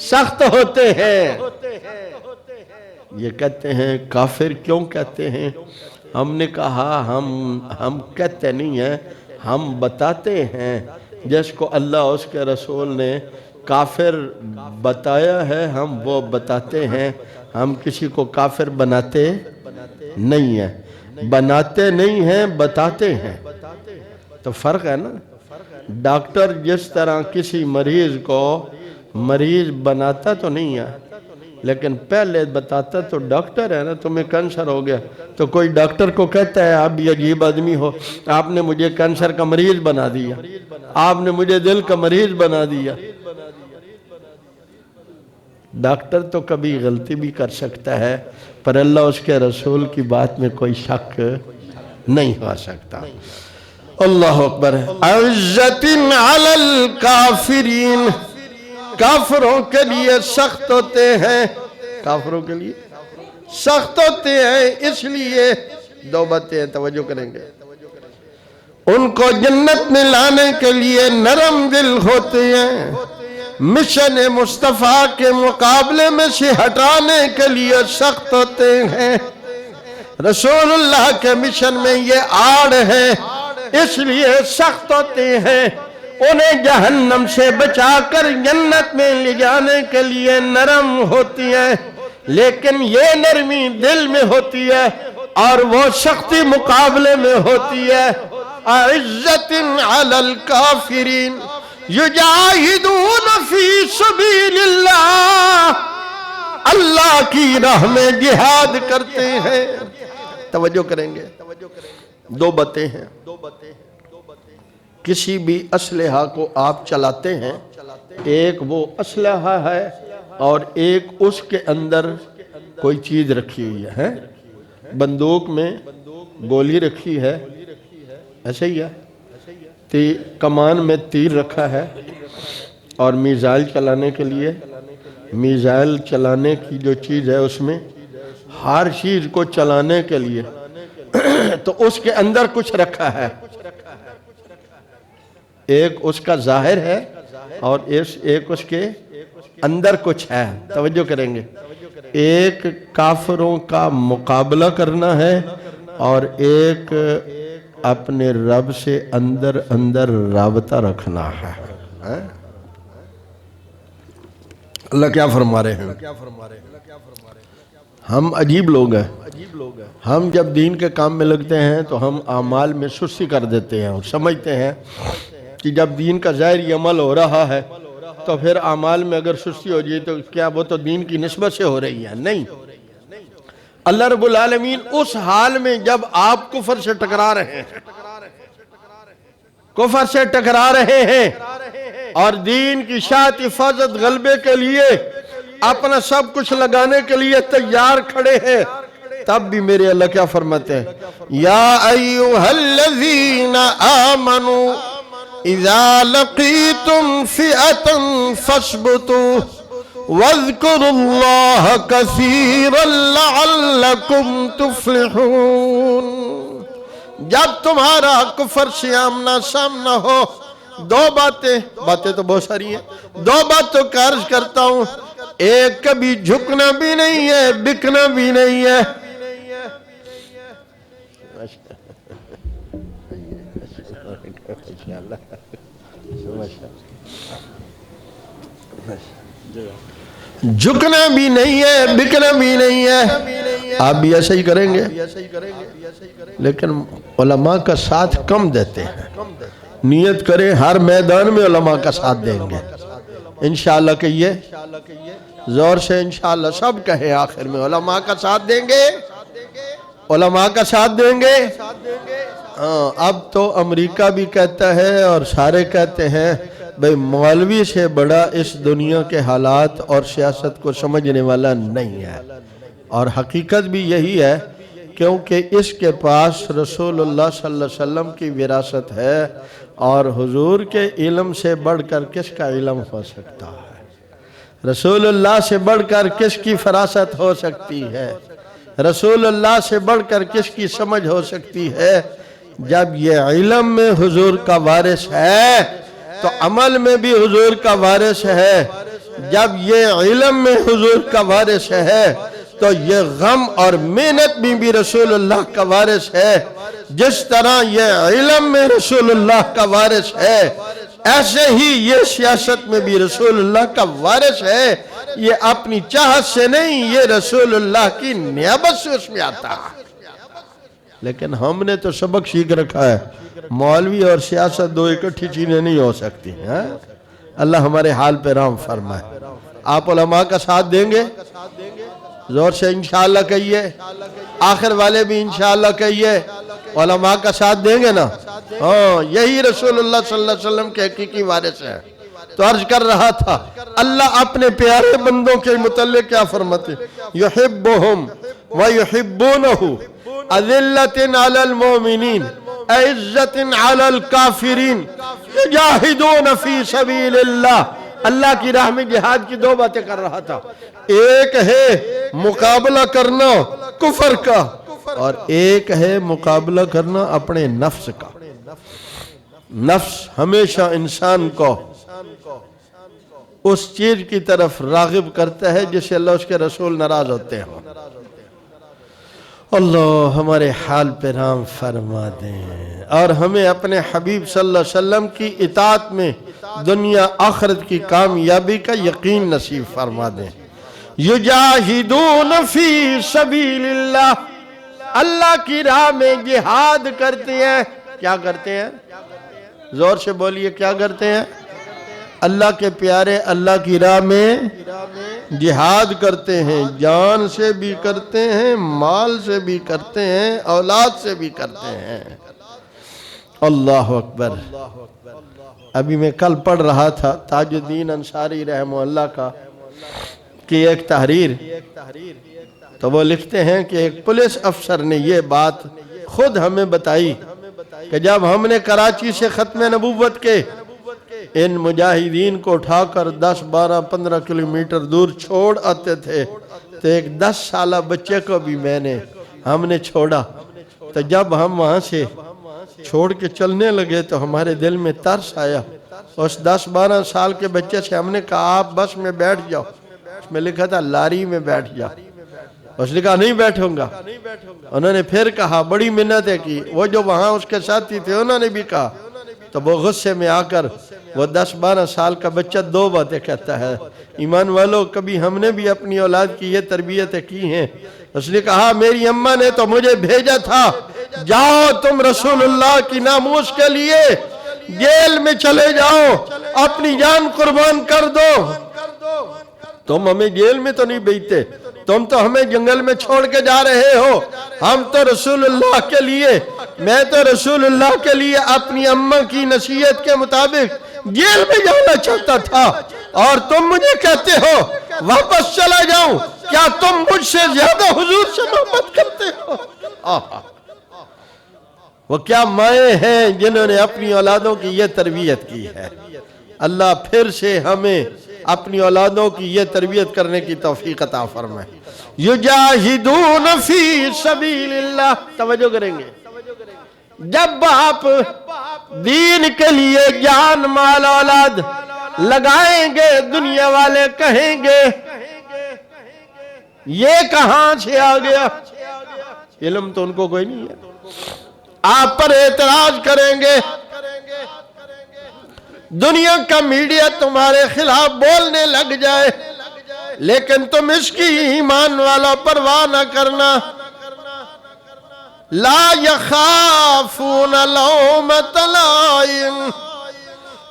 سخت ہوتے ہیں۔ یہ کہتے ہیں کافر کیوں کہتے ہیں؟ ہم نے کہا ہم کہتے نہیں ہیں، ہم بتاتے ہیں جس کو اللہ اس کے رسول نے کافر بتایا ہے ہم وہ بتاتے ہیں، ہم کسی کو کافر بناتے نہیں ہیں، بناتے نہیں ہیں بتاتے ہیں۔ تو فرق ہے نا، ڈاکٹر جس طرح کسی مریض کو مریض بناتا تو نہیں ہے لیکن پہلے بتاتا تو ڈاکٹر ہے نا، تمہیں کینسر ہو گیا تو کوئی ڈاکٹر کو کہتا ہے آپ بھی عجیب آدمی ہو، آپ نے مجھے کینسر کا مریض بنا دیا، آپ نے مجھے دل کا مریض بنا دیا۔ ڈاکٹر تو کبھی غلطی بھی کر سکتا ہے پر اللہ اس کے رسول کی بات میں کوئی شک نہیں ہو سکتا۔ اللہ اکبر۔ عزت علی الکافرین، کافروں کے لیے سخت ہوتے ہیں، کافروں کے لیے سخت ہوتے ہیں، اس لیے دو باتیں توجہ کریں گے، ان کو جنت میں لانے کے لیے نرم دل ہوتے ہیں، مشن مصطفیٰ کے مقابلے میں سے ہٹانے کے لیے سخت ہوتے ہیں۔ رسول اللہ کے مشن میں یہ آڑ ہے اس لیے سخت ہوتے ہیں، انہیں جہنم سے بچا کر جنت میں لے جانے کے لیے نرم ہوتی ہیں، لیکن یہ نرمی دل میں ہوتی ہے اور وہ سختی مقابلے میں ہوتی ہے۔ عزت علی الکافرین یجاہدون فی سبیل اللہ، اللہ کی راہ میں جہاد کرتے ہیں۔ توجہ کریں گے، دو باتیں ہیں، کسی بھی اسلحہ کو آپ چلاتے ہیں، ایک وہ اسلحہ ہے اور ایک اس کے اندر کوئی چیز رکھی ہوئی ہے۔ بندوق میں گولی رکھی ہے، ایسے ہی ہے، کمان میں تیر رکھا ہے اور میزائل چلانے کے لیے میزائل چلانے کی جو چیز ہے اس میں ہر چیز کو چلانے کے لیے تو اس کے اندر کچھ رکھا ہے، ایک اس کا ظاہر ہے اور ایک اس کے اندر کچھ ہے۔ توجہ کریں گے، ایک کافروں کا مقابلہ کرنا ہے اور ایک اپنے رب سے اندر اندر رابطہ رکھنا ہے۔ اللہ کیا فرما رہے ہیں؟ ہم عجیب لوگ ہیں، ہم جب دین کے کام میں لگتے ہیں تو ہم اعمال میں سستی کر دیتے ہیں اور سمجھتے ہیں کہ جب دین کا ظاہری عمل ہو رہا ہے تو پھر اعمال میں اگر سستی ہو جائے تو کیا وہ تو دین کی نسبت سے ہو رہی ہے؟ نہیں، اللہ رب العالمین اس حال میں جب آپ کفر سے ٹکرا رہے ہیں، کفر سے ٹکرا رہے ہیں اور دین کی شاعت حفاظت غلبے کے لیے اپنا سب کچھ لگانے کے لیے تیار کھڑے ہیں، تب بھی میرے اللہ کیا فرماتے ہیں؟ یا ایوہا الذین آمنوا اذا لقیتم فئتا فاثبتوا واذکروا اللہ کثیرا لعلکم تفلحون۔ جب تمہارا کفر سے آمنا سامنا ہو، دو باتیں تو بہت ساری ہیں، دو باتوں کا عرض کرتا ہوں، ایک کبھی جھکنا بھی نہیں ہے بکنا بھی نہیں ہے۔ جھکنا بھی نہیں ہے بکنا بھی نہیں ہے، آپ بھی ایسا ہی کریں گے، لیکن علماء کا ساتھ کم دیتے ہیں۔ نیت کریں ہر میدان میں علماء کا ساتھ دیں گے، انشاءاللہ کہیے زور سے، انشاءاللہ سب کہیں آخر میں علماء کا ساتھ دیں گے، علماء کا ساتھ دیں گے۔ اب تو امریکہ بھی کہتا ہے اور سارے کہتے ہیں بھئی مولوی سے بڑا اس دنیا کے حالات اور سیاست کو سمجھنے والا نہیں ہے، اور حقیقت بھی یہی ہے کیونکہ اس کے پاس رسول اللہ صلی اللہ علیہ وسلم کی وراثت ہے، اور حضور کے علم سے بڑھ کر کس کا علم ہو سکتا ہے؟ رسول اللہ سے بڑھ کر کس کی فراست ہو سکتی ہے؟ رسول اللہ سے بڑھ کر کس کی سمجھ ہو سکتی ہے؟ جب یہ علم میں حضور کا وارث ہے تو عمل میں بھی حضور کا وارث ہے، جب یہ علم میں حضور کا وارث ہے تو یہ غم اور محنت میں بھی رسول اللہ کا وارث ہے. جس طرح یہ علم میں رسول اللہ کا وارث ہے ایسے ہی یہ سیاست میں بھی رسول اللہ کا وارث ہے. یہ اپنی چاہت سے نہیں، یہ رسول اللہ کی نیابت سے اس میں آتا ہے. لیکن ہم نے تو سبق سیکھ رکھا ہے مولوی اور سیاست دو اکٹھی چیزیں نہیں ہو سکتی. اللہ ہمارے حال پہ رحم فرمائے. آپ علماء کا ساتھ دیں گے؟ زور سے انشاءاللہ کہیے. آخر والے بھی انشاءاللہ کہیے. علماء کا ساتھ دیں گے نا؟ ہاں، یہی رسول اللہ صلی اللہ علیہ وسلم کے حقیقی وارث ہے. تو عرض کر رہا تھا اللہ اپنے پیارے بندوں کے متعلق کیا فرماتے؟ یحبہم ویحبونہ اذلۃ علی المؤمنین عزت علی الکافرین یجاہدون فی سبیل اللہ. اللہ کی راہ میں جہاد کی دو باتیں کر رہا تھا. ایک ہے مقابلہ کرنا کفر کا اور ایک ہے مقابلہ کرنا اپنے نفس کا. نفس ہمیشہ انسان کو اس چیز کی طرف راغب کرتا ہے جس سے اللہ اس کے رسول ناراض ہوتے ہیں. اللہ ہمارے حال پہ رحم فرما دیں اور ہمیں اپنے حبیب صلی اللہ علیہ وسلم کی اطاعت میں دنیا آخرت کی کامیابی کا یقین نصیب فرما دیں. یجاہدون فی سبیل اللہ، اللہ کی راہ میں جہاد کرتے ہیں. کیا کرتے ہیں؟ زور سے بولیے، کیا کرتے ہیں؟ اللہ کے پیارے اللہ کی راہ میں جہاد کرتے ہیں. جان سے بھی کرتے ہیں، مال سے بھی کرتے ہیں، اولاد سے بھی کرتے ہیں. اللہ اکبر. ابھی میں کل پڑھ رہا تھا تاج الدین انصاری رحمہ اللہ کا کہ ایک تحریر، تو وہ لکھتے ہیں کہ ایک پولیس افسر نے یہ بات خود ہمیں بتائی کہ جب ہم نے کراچی سے ختم نبوت کے ان مجاہدین کو اٹھا کر 10 12 15 کلومیٹر دور چھوڑ آتے تھے تو ایک 10 سالہ بچے کو بھی ہم نے چھوڑا. تو جب ہم وہاں سے چھوڑ کے چلنے لگے تو ہمارے دل میں ترس آیا. اس 10 12 سال کے بچے سے ہم نے کہا آپ بس میں بیٹھ جاؤ. اس میں لکھا تھا لاری میں بیٹھ جاؤ. اس نے کہا نہیں بیٹھوں گا. انہوں نے پھر کہا، بڑی منتیں کی. وہ جو وہاں اس کے ساتھی تھے انہوں نے بھی کہا. تو وہ غصے میں آ کر وہ 10 12 سال کا بچہ دو باتیں کہتا ہے. ایمان والو، کبھی ہم نے بھی اپنی اولاد کی یہ تربیتیں کی ہیں. اس نے کہا میری اماں نے تو مجھے بھیجا تھا، جاؤ تم رسول اللہ کی ناموس کے لیے جیل میں چلے جاؤ، اپنی جان قربان کر دو. تم ہمیں جیل میں تو نہیں بھیجتے، تم تو ہمیں جنگل میں چھوڑ کے جا رہے ہو. ہم تو رسول اللہ کے لیے، میں تو رسول اللہ کے لیے اپنی اماں کی نصیحت کے مطابق جیل میں جانا چاہتا تھا اور تم مجھے کہتے ہو واپس چلا جاؤں. کیا تم مجھ سے زیادہ حضور سے محبت کرتے ہو؟ وہ کیا مائیں ہیں جنہوں نے اپنی اولادوں کی یہ تربیت کی ہے. اللہ پھر سے ہمیں اپنی اولادوں کی یہ تربیت کرنے کی توفیق عطا فرمائے. یجاہدون فی سبیل اللہ. توجہ کریں گے، جب آپ دین کے لیے جان مال اولاد لگائیں گے دنیا والے کہیں گے یہ کہاں سے آ گیا. علم تو ان کو کوئی نہیں ہے. آپ پر اعتراض کریں گے، دنیا کا میڈیا تمہارے خلاف بولنے لگ جائے، لیکن تم اس کی ایمان والا پرواہ نہ کرنا. لا یخافون لومۃ لائم.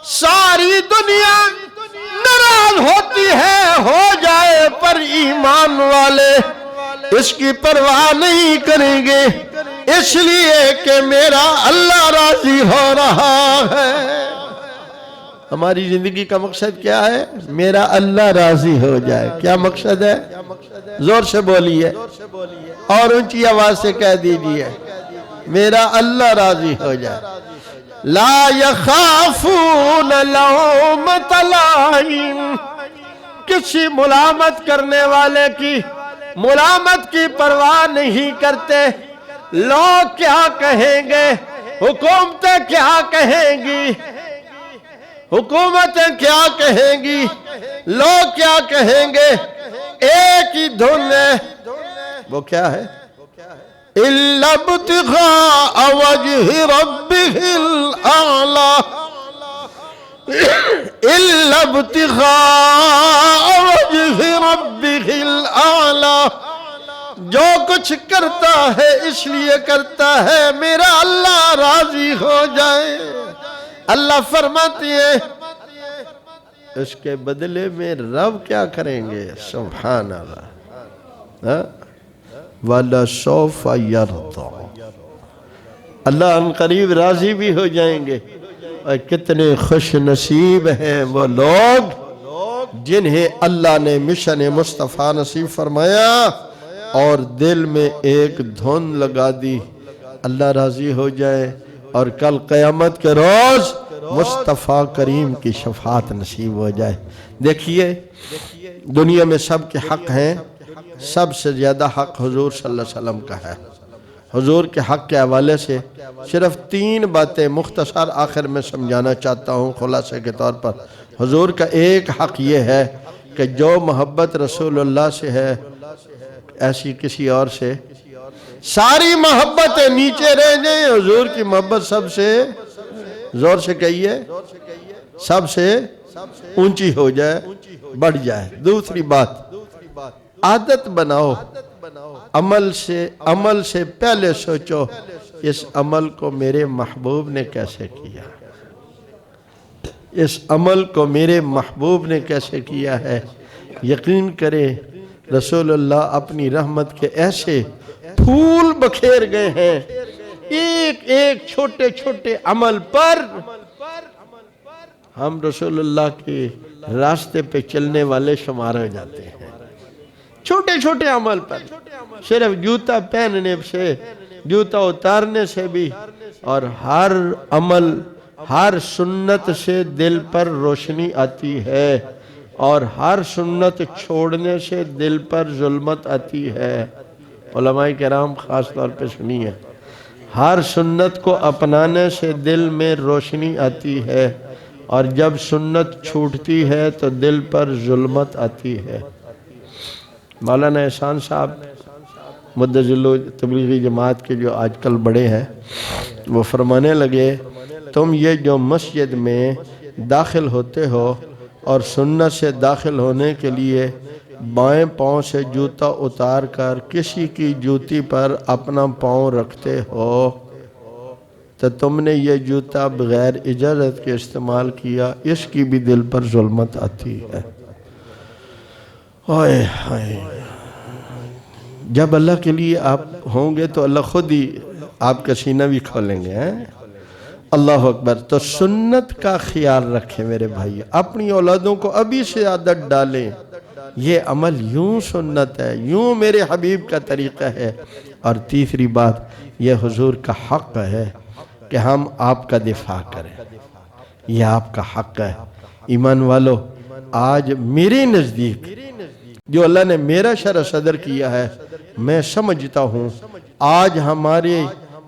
ساری دنیا ناراض ہوتی ہے ہو جائے، پر ایمان والے اس کی پرواہ نہیں کریں گے، اس لیے کہ میرا اللہ راضی ہو رہا ہے. ہماری زندگی کا مقصد کیا ہے؟ میرا اللہ راضی ہو جائے. کیا مقصد ہے؟ زور سے بولیے اور اونچی آواز سے کہہ دیجئے، میرا اللہ راضی ہو جائے. لا یخافون لومۃ لائم. کسی ملامت کرنے والے کی ملامت کی پرواہ نہیں کرتے. لوگ کیا کہیں گے، حکومتیں کیا کہیں گی، حکومتیں کیا کہیں گی، لوگ کیا کہیں گے، ایک ہی دھن ہے، وہ کیا ہے؟ إِلَّا ابْتِغَاءَ وَجْهِ رَبِّهِ الْأَعْلَى، إِلَّا ابْتِغَاءَ وَجْهِ رَبِّهِ الْأَعْلَى، جو کچھ کرتا ہے اس لیے کرتا ہے میرا اللہ راضی ہو جائے۔ اللہ فرماتی ہے اس کے بدلے میں رب کیا کریں گے؟ سبحان اللہ، وَلَسَوْفَ يَرْضَىٰ، اللہ ان قریب راضی بھی ہو جائیں گے۔ اور کتنے خوش نصیب ہیں وہ لوگ جنہیں اللہ نے مشن مصطفیٰ نصیب فرمایا اور دل میں ایک دھن لگا دی، اللہ راضی ہو جائے اور کل قیامت کے روز مصطفیٰ کریم کی شفاعت نصیب ہو جائے۔ دیکھیے دنیا میں سب کے حق ہیں، سب سے زیادہ حق حضور صلی اللہ علیہ وسلم کا ہے۔ حضور کے حق کے حوالے سے صرف 3 باتیں مختصر آخر میں سمجھانا چاہتا ہوں خلاصے کے طور پر۔ حضور کا ایک حق یہ ہے کہ جو محبت رسول اللہ سے ہے ایسی کسی اور سے، ساری محبتیں نیچے رہ جائیں، حضور کی محبت سب سے زور سے کہیے سب سے اونچی ہو جائے، بڑھ جائے۔ دوسری بات، عادت بناؤ، عمل سے پہلے سوچو اس عمل کو میرے محبوب نے کیسے کیا، اس عمل کو میرے محبوب نے کیسے کیا ہے۔ یقین کریں رسول اللہ اپنی رحمت کے ایسے پھول بکھیر گئے ہیں، ایک ایک چھوٹے چھوٹے عمل پر ہم رسول اللہ کے راستے پہ چلنے والے شمار ہو جاتے ہیں۔ چھوٹے چھوٹے عمل پر، صرف جوتا پہننے سے، جوتا اتارنے سے بھی، اور ہر عمل، ہر سنت سے دل پر روشنی آتی ہے، اور ہر سنت چھوڑنے سے دل پر ظلمت آتی ہے۔ علماء کرام خاص طور پہ سنیے، ہر سنت کو اپنانے سے دل میں روشنی آتی ہے، اور جب سنت چھوٹتی ہے تو دل پر ظلمت آتی ہے۔ مولانا احسان صاحب مدظل تبلیغی جماعت کے جو آج کل بڑے ہیں، وہ فرمانے لگے تم یہ جو مسجد میں داخل ہوتے ہو اور سنت سے داخل ہونے کے لیے بائیں پاؤں سے جوتا اتار کر کسی کی جوتی پر اپنا پاؤں رکھتے ہو تو تم نے یہ جوتا بغیر اجازت کے استعمال کیا، اس کی بھی دل پر ظلمت آتی ہے۔ جب اللہ کے لیے آپ ہوں گے تو اللہ خود ہی آپ کا سینہ بھی کھولیں گے۔ اللہ اکبر۔ تو سنت کا خیال رکھیں میرے بھائی، اپنی اولادوں کو ابھی سے عادت ڈالیں، یہ عمل یوں سنت ہے، یوں میرے حبیب کا طریقہ ہے۔ اور تیسری بات، یہ حضور کا حق ہے کہ ہم آپ کا دفاع کریں، یہ آپ کا حق ہے۔ ایمان والو، آج میرے نزدیک جو اللہ نے میرا شرع صدر کیا ہے، میں سمجھتا ہوں آج ہمارے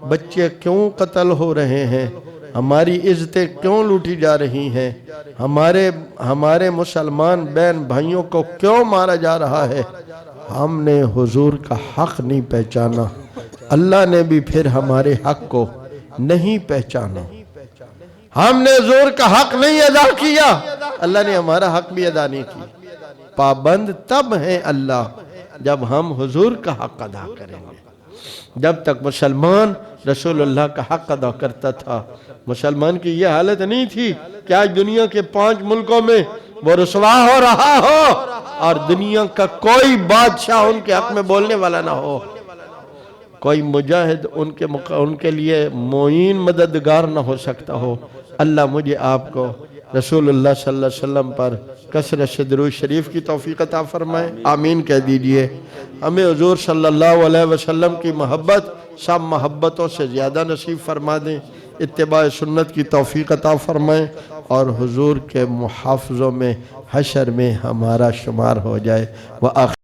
بچے کیوں قتل ہو رہے ہیں، ہماری عزتیں کیوں لوٹی جا رہی ہیں، ہمارے مسلمان بہن بھائیوں کو کیوں مارا جا رہا ہے، ہم نے حضور کا حق نہیں پہچانا، اللہ نے بھی پھر ہمارے حق کو نہیں پہچانا، ہم نے حضور کا حق نہیں ادا کیا، اللہ نے ہمارا حق بھی ادا نہیں کیا۔ پابند تب ہیں اللہ جب ہم حضور کا حق ادا کریں گے۔ جب تک مسلمان رسول اللہ کا حق ادا کرتا تھا، مسلمان کی یہ حالت نہیں تھی کہ آج دنیا کے 5 ملکوں میں وہ رسوا ہو رہا ہو اور دنیا کا کوئی بادشاہ ان کے حق میں بولنے والا نہ ہو، کوئی مجاہد ان کے لیے معین مددگار نہ ہو سکتا ہو۔ اللہ مجھے آپ کو رسول اللہ صلی اللہ علیہ وسلم پر کثرت سے درود شریف کی توفیق عطا فرمائے، آمین کہہ دیجئے۔ ہمیں حضور صلی اللہ علیہ وسلم کی محبت سب محبتوں سے زیادہ نصیب فرما دیں، اتباع سنت کی توفیق عطا فرمائیں، اور حضور کے محافظوں میں حشر میں ہمارا شمار ہو جائے۔